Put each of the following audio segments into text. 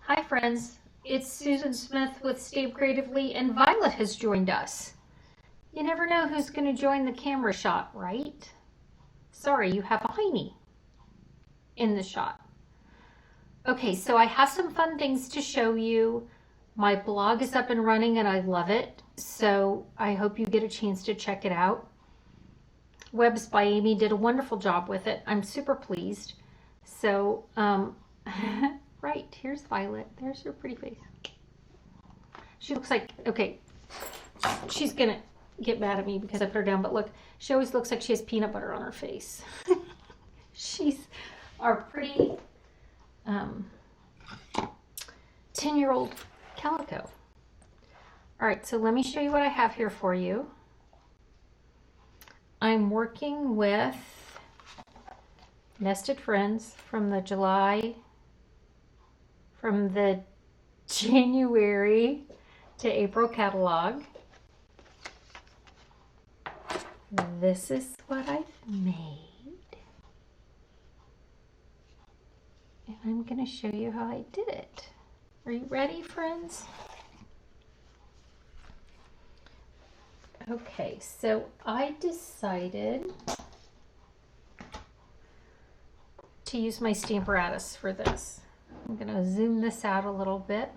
Hi friends, it's Susan Smith with StampCreatively and Violet has joined us. You never know who's going to join the camera shot, right? Sorry, you have a Heine in the shot. Okay, so I have some fun things to show you. My blog is up and running and I love it, so I hope you get a chance to check it out. Webs by Amy did a wonderful job with it. I'm super pleased. So, right, here's Violet. There's her pretty face. She looks like, okay, she's going to get mad at me because I put her down, but look, she always looks like she has peanut butter on her face. She's our pretty 10-year-old calico. All right, so let me show you what I have here for you. I'm working with Nested Friends from the January to April catalog. This is what I've made. And I'm going to show you how I did it. Are you ready, friends? Okay, so I decided to use my Stamparatus for this. I'm going to zoom this out a little bit.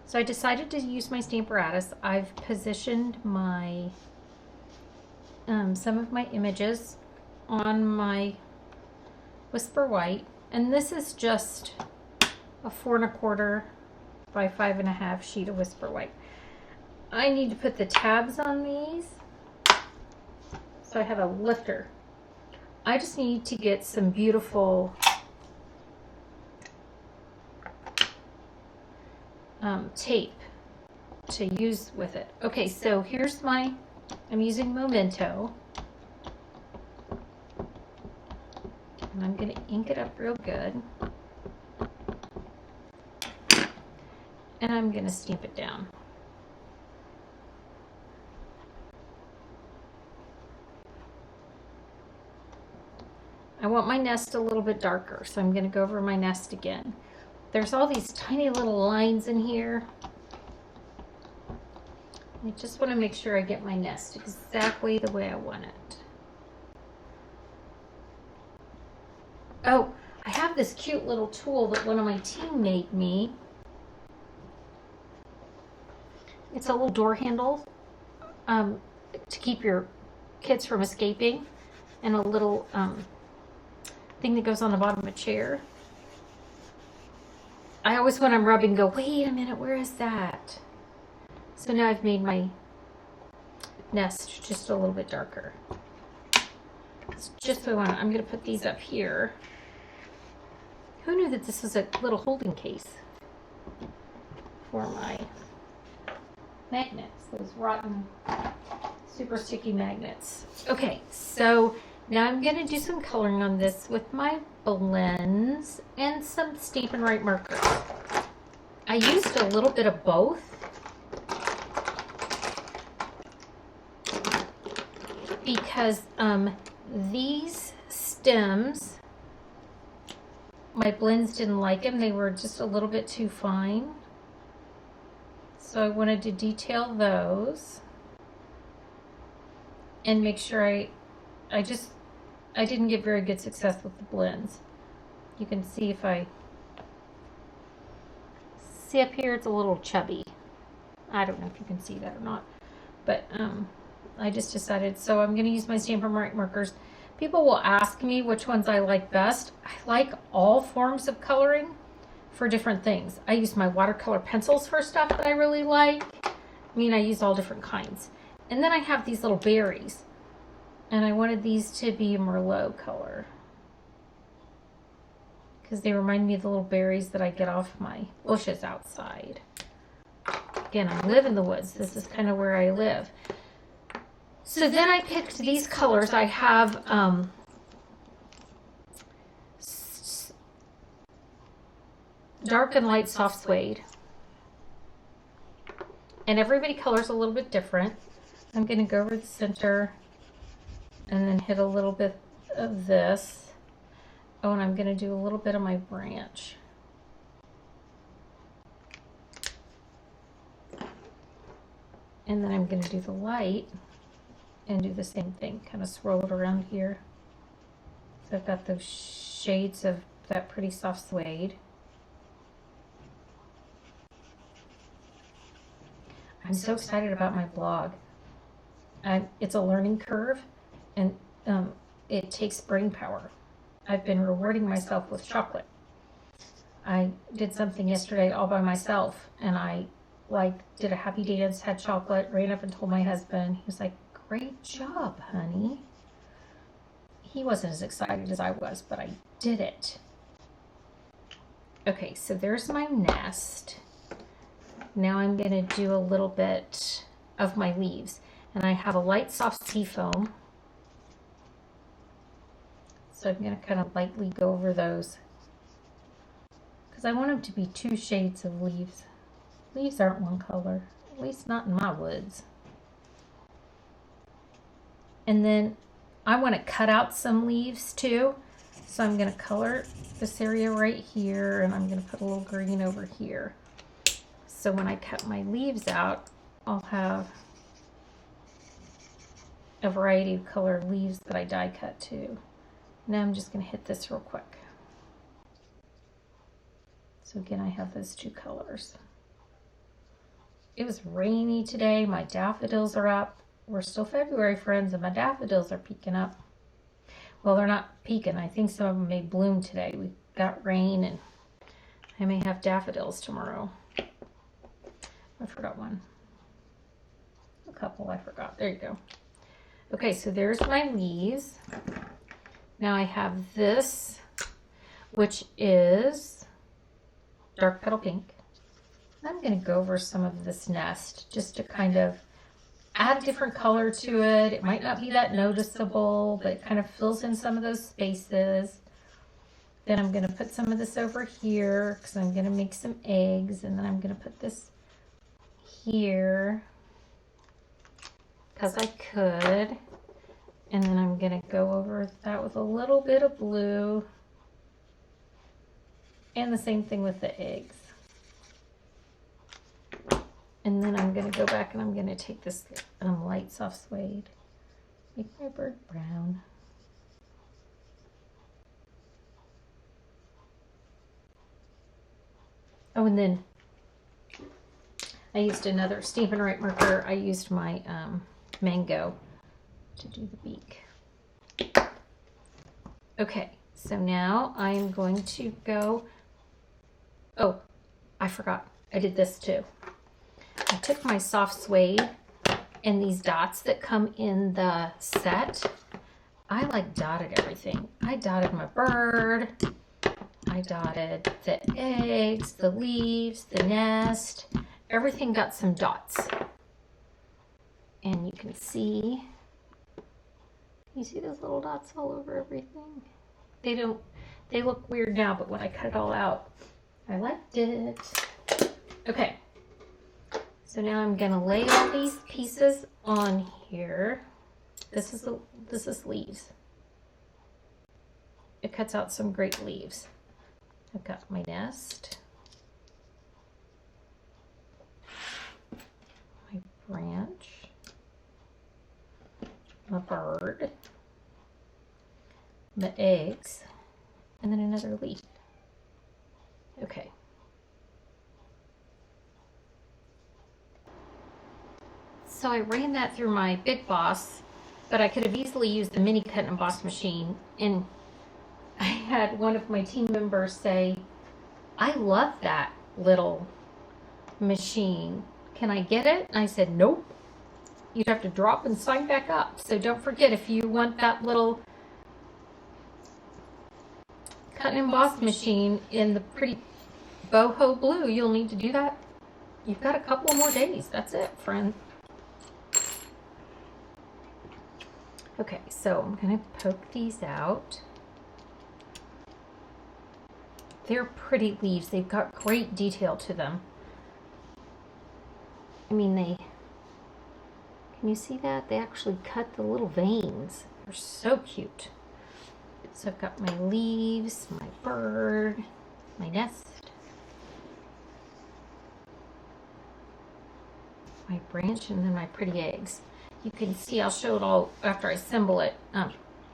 So I decided to use my Stamparatus. I've positioned my some of my images on my Whisper White, and this is just a 4 1/4 by 5.5 sheet of Whisper White. I need to put the tabs on these, so I have a lifter. I just need to get some beautiful tape to use with it. Okay, so here's I'm using Memento, and I'm going to ink it up real good, and I'm going to stamp it down. I want my nest a little bit darker, so I'm going to go over my nest again. There's all these tiny little lines in here. I just want to make sure I get my nest exactly the way I want it. Oh, I have this cute little tool that one of my team made me. It's a little door handle to keep your kids from escaping, and a little thing that goes on the bottom of a chair. I always, when I'm rubbing, go, wait a minute, where is that? So now I've made my nest just a little bit darker. It's just what I want. I'm going to put these up here. Who knew that this was a little holding case for my magnets, those rotten, super sticky magnets. Okay, so now I'm going to do some coloring on this with my blends and some Stampin' Write markers. I used a little bit of both because these stems, my blends didn't like them. They were just a little bit too fine. So I wanted to detail those and make sure I didn't get very good success with the blends. You can see if I see up here, it's a little chubby. I don't know if you can see that or not, but I just decided, so I'm going to use my Stampin' Write markers. People will ask me which ones I like best. I like all forms of coloring for different things. I use my watercolor pencils for stuff that I really like. I mean, I use all different kinds. And then I have these little berries, and I wanted these to be a Merlot color because they remind me of the little berries that I get off my bushes outside. Again, I live in the woods. This is kind of where I live. So then I picked these colors. I have dark and light soft suede. And everybody colors a little bit different. I'm going to go over the center and then hit a little bit of this. Oh, and I'm going to do a little bit of my branch. And then I'm going to do the light and do the same thing, kind of swirl it around here. So I've got those shades of that pretty soft suede. I'm so excited about my blog. It's a learning curve, and it takes brain power. I've been rewarding myself with chocolate. I did something yesterday all by myself, and I did a happy dance, had chocolate, ran up and told my husband. He was like, "Great job, honey." He wasn't as excited as I was, but I did it. Okay, so there's my nest. Now I'm going to do a little bit of my leaves. And I have a light soft sea foam. So I'm going to kind of lightly go over those. Because I want them to be 2 shades of leaves. Leaves aren't one color. At least not in my woods. And then I want to cut out some leaves too. So I'm going to color this area right here. And I'm going to put a little green over here. So when I cut my leaves out, I'll have a variety of colored leaves that I die cut too. Now I'm just going to hit this real quick. So again, I have those 2 colors. It was rainy today. My daffodils are up. We're still February, friends, and my daffodils are peeking up. Well, they're not peeking. I think some of them may bloom today. We got rain, and I may have daffodils tomorrow. I forgot one. A couple I forgot. There you go. Okay, so there's my leaves. Now I have this, which is dark petal pink. I'm going to go over some of this nest just to kind of add a different color to it. It might not be that noticeable, but it kind of fills in some of those spaces. Then I'm going to put some of this over here because I'm going to make some eggs, and then I'm going to put this here because I could. And then I'm going to go over that with a little bit of blue. And the same thing with the eggs. And then I'm going to go back and I'm going to take this light soft suede. Make my bird brown. Oh, and then I used another Stampin' Right marker. I used my mango to do the beak. Okay, so now I'm going to go, oh, I forgot, I did this too. I took my soft suede and these dots that come in the set, I dotted everything. I dotted my bird, I dotted the eggs, the leaves, the nest, everything got some dots. And you can see, you see those little dots all over everything? They look weird now, but when I cut it all out, I liked it. Okay, so now I'm gonna lay all these pieces on here. This is leaves. It cuts out some great leaves. I've got my nest, my branch, my bird, the eggs, and then another leaf. Okay. So I ran that through my Big Boss, but I could have easily used the mini cut and emboss machine. And I had one of my team members say, "I love that little machine. Can I get it?" And I said, "Nope. You'd have to drop and sign back up. So don't forget, if you want that little cut and emboss machine in the pretty boho blue, you'll need to do that. You've got a couple more days. That's it, friend." Okay, so I'm going to poke these out. They're pretty leaves. They've got great detail to them. I mean, can you see that? They actually cut the little veins. They're so cute. So I've got my leaves, my bird, my nest, my branch, and then my pretty eggs. You can see, I'll show it all after I assemble it,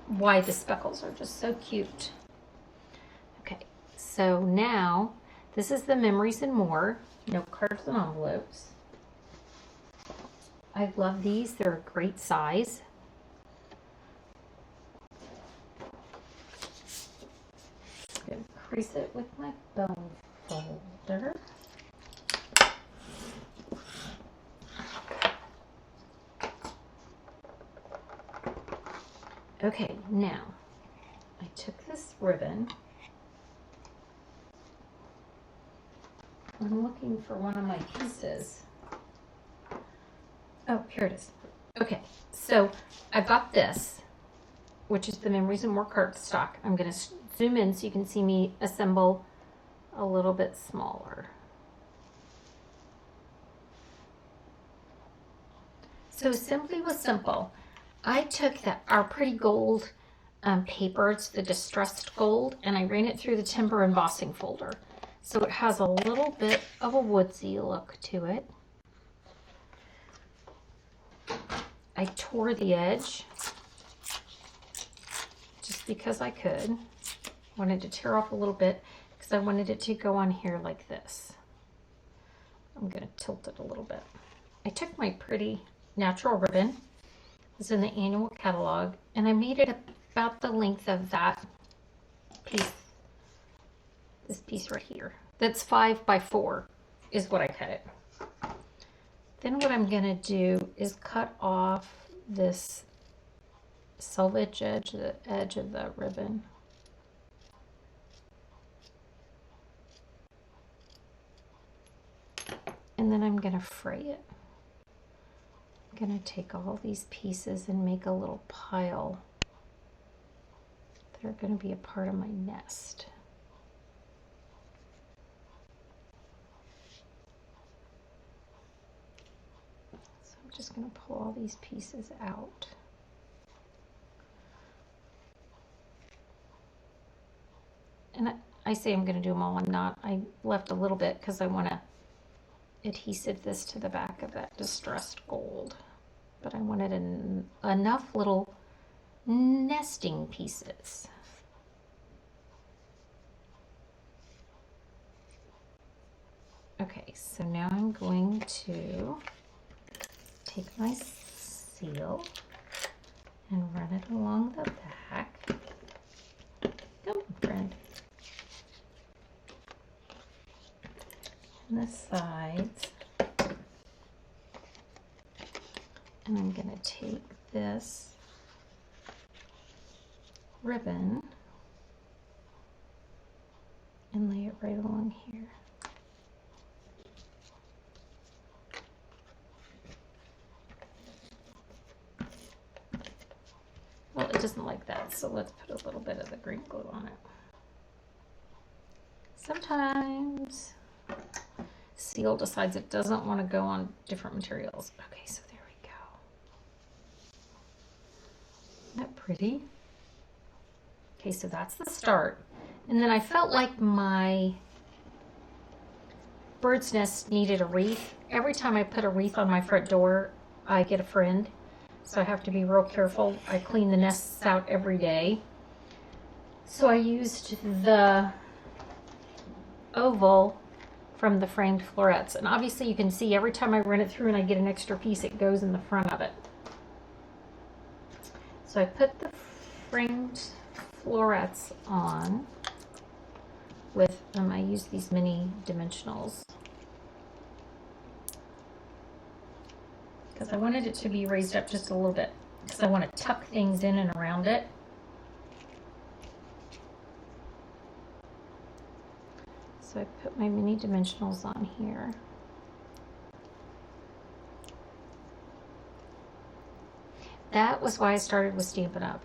why the speckles are just so cute. Okay, so now this is the Memories and More, note cards and envelopes. I love these, they're a great size. I'm going to crease it with my bone folder. Okay, now I took this ribbon. I'm looking for one of my pieces. Oh, here it is. Okay, so I've got this, which is the Memories and More cardstock. I'm going to zoom in so you can see me assemble a little bit smaller. So Simply was simple. I took our pretty gold paper, it's the distressed gold, and I ran it through the timber embossing folder. So it has a little bit of a woodsy look to it. I tore the edge just because I could. Wanted to tear off a little bit because I wanted it to go on here like this. I'm going to tilt it a little bit. I took my pretty natural ribbon. It's in the annual catalog, and I made it about the length of that piece. This piece right here. That's 5 by 4 is what I cut it. Then what I'm going to do is cut off this selvage edge, the edge of the ribbon. And then I'm going to fray it. I'm going to take all these pieces and make a little pile that are going to be a part of my nest. So I'm just going to pull all these pieces out. And I say I'm going to do them all. I'm not. I left a little bit because I want to adhesive this to the back of that distressed gold. But I wanted enough little nesting pieces. Okay, so now I'm going to take my seal and run it along the back. Come on, friend. And the sides. And I'm going to take this ribbon and lay it right along here. Well, it doesn't like that, so let's put a little bit of the green glue on it. Sometimes seal decides it doesn't want to go on different materials. Okay, so there we go. Isn't that pretty? Okay, so that's the start. And then I felt like my bird's nest needed a wreath. Every time I put a wreath on my front door, I get a friend. So I have to be real careful. I clean the nests out every day. So I used the oval from the framed florets. And obviously you can see every time I run it through and I get an extra piece, it goes in the front of it. So I put the framed florets on with, I use these mini dimensionals because I wanted it to be raised up just a little bit because I want to tuck things in and around it. So I put my mini dimensionals on here. That was why I started with Stampin' Up.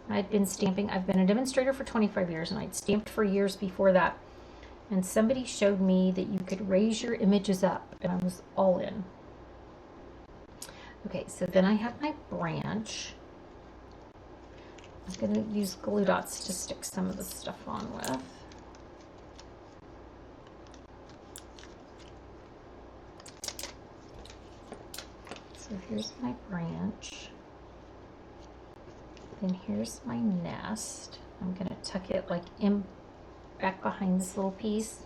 I'd been stamping, I've been a demonstrator for 25 years and I'd stamped for years before that. And somebody showed me that you could raise your images up and I was all in. Okay, so then I have my branch. I'm going to use glue dots to stick some of the stuff on with. So here's my branch. Then here's my nest. I'm going to tuck it like in back behind this little piece.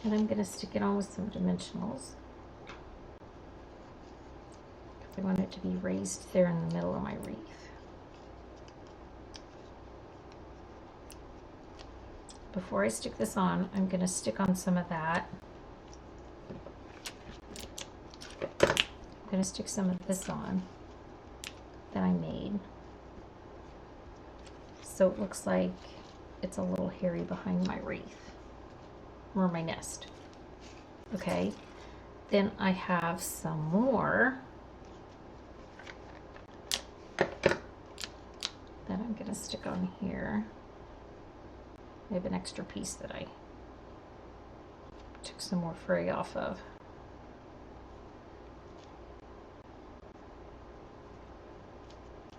And I'm going to stick it on with some dimensionals. I want it to be raised there in the middle of my wreath. Before I stick this on, I'm going to stick on some of that. I'm going to stick some of this on that I made. So it looks like it's a little hairy behind my wreath, or my nest. Okay, then I have some more that I'm going to stick on here. I have an extra piece that I took some more fray off of.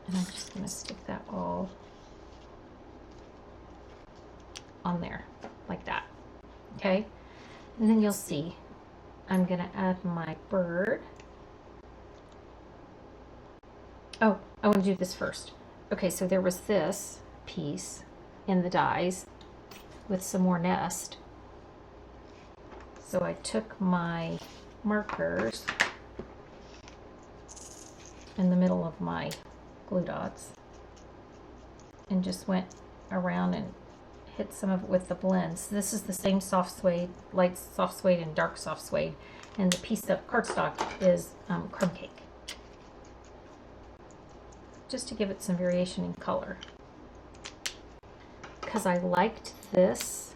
And I'm just going to stick that all on there, like that. Okay? And then you'll see, I'm going to add my bird. Oh, I want to do this first. Okay, so there was this piece in the dies with some more nest. So I took my markers in the middle of my glue dots and just went around and hit some of it with the blends. This is the same soft suede, light soft suede and dark soft suede, and the piece of cardstock is crumb cake, just to give it some variation in color. Because I liked this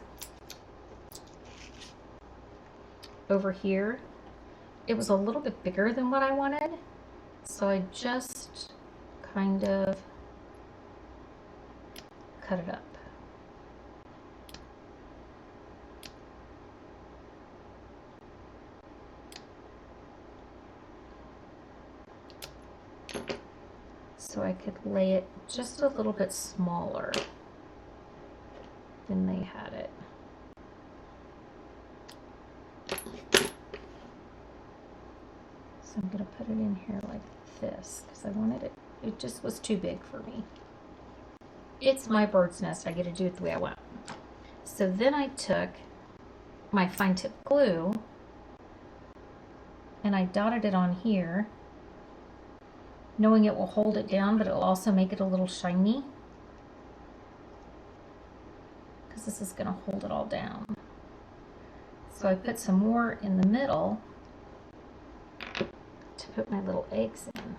over here, it was a little bit bigger than what I wanted, so I just kind of cut it up. So I could lay it just a little bit smaller than they had it. So I'm going to put it in here like this because I wanted it, it just was too big for me. It's my bird's nest, I get to do it the way I want. So then I took my fine tip glue and I dotted it on here, knowing it will hold it down, but it will also make it a little shiny, because this is going to hold it all down. So I put some more in the middle to put my little eggs in.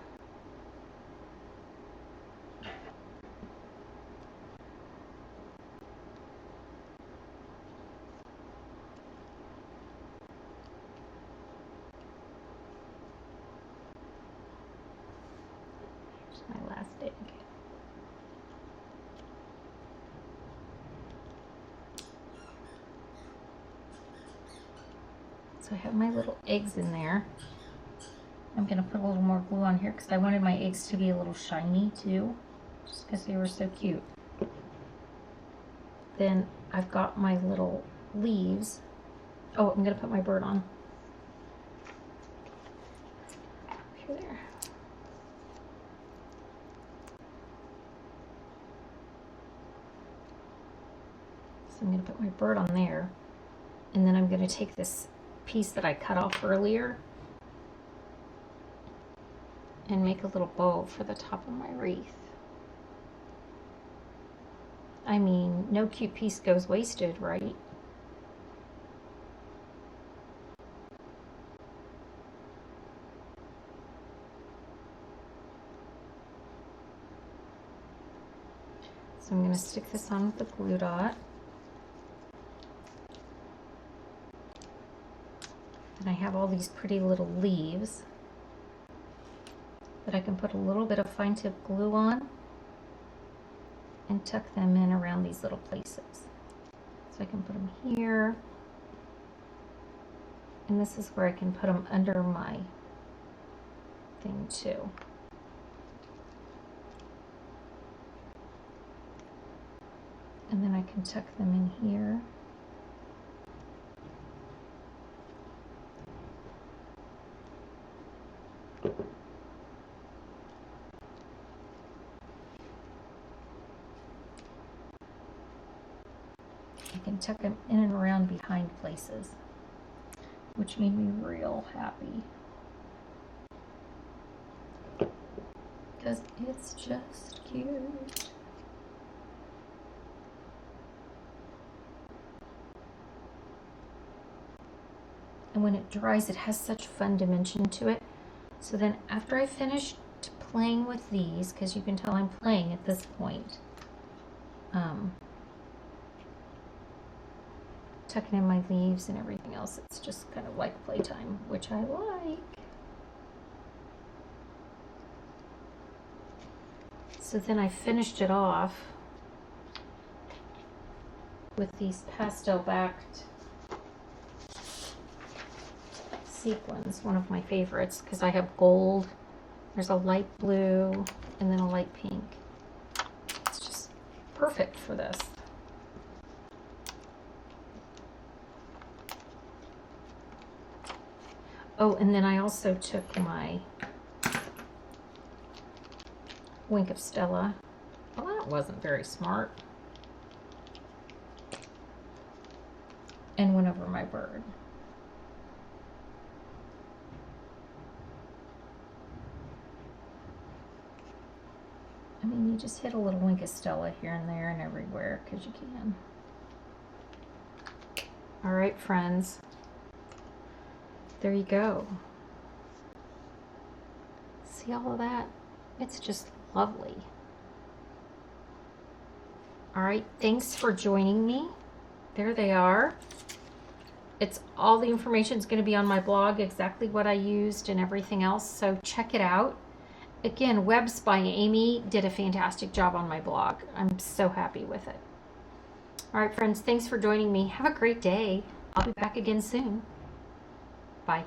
Here's my last egg. So I have my little eggs in there. I'm going to put a little more glue on here because I wanted my eggs to be a little shiny too, just because they were so cute. Then I've got my little leaves. Oh, I'm going to put my bird on. Here, there. So I'm going to put my bird on there. And then I'm going to take this piece that I cut off earlier and make a little bow for the top of my wreath. I mean, no cute piece goes wasted, right? So I'm going to stick this on with the glue dot. And I have all these pretty little leaves that I can put a little bit of fine tip glue on and tuck them in around these little places. So I can put them here, and this is where I can put them under my thing too. can tuck them in here. I can tuck them in and around behind places, which made me real happy. Because it's just cute. And when it dries, it has such fun dimension to it. So then after I finished playing with these, because you can tell I'm playing at this point, tucking in my leaves and everything else, it's just kind of like playtime, which I like. So then I finished it off with these pastel backed sequins, one of my favorites, because I have gold, there's a light blue, and then a light pink. It's just perfect for this. Oh, and then I also took my Wink of Stella. Well, that wasn't very smart. And went over my bird. I mean, you just hit a little Wink of Stella here and there and everywhere because you can. All right, friends. There you go. See all of that? It's just lovely. All right, thanks for joining me. There they are. It's all the information is going to be on my blog, exactly what I used and everything else, so check it out. Again, Webs by Amy did a fantastic job on my blog. I'm so happy with it. All right, friends, thanks for joining me. Have a great day. I'll be back again soon. Bye.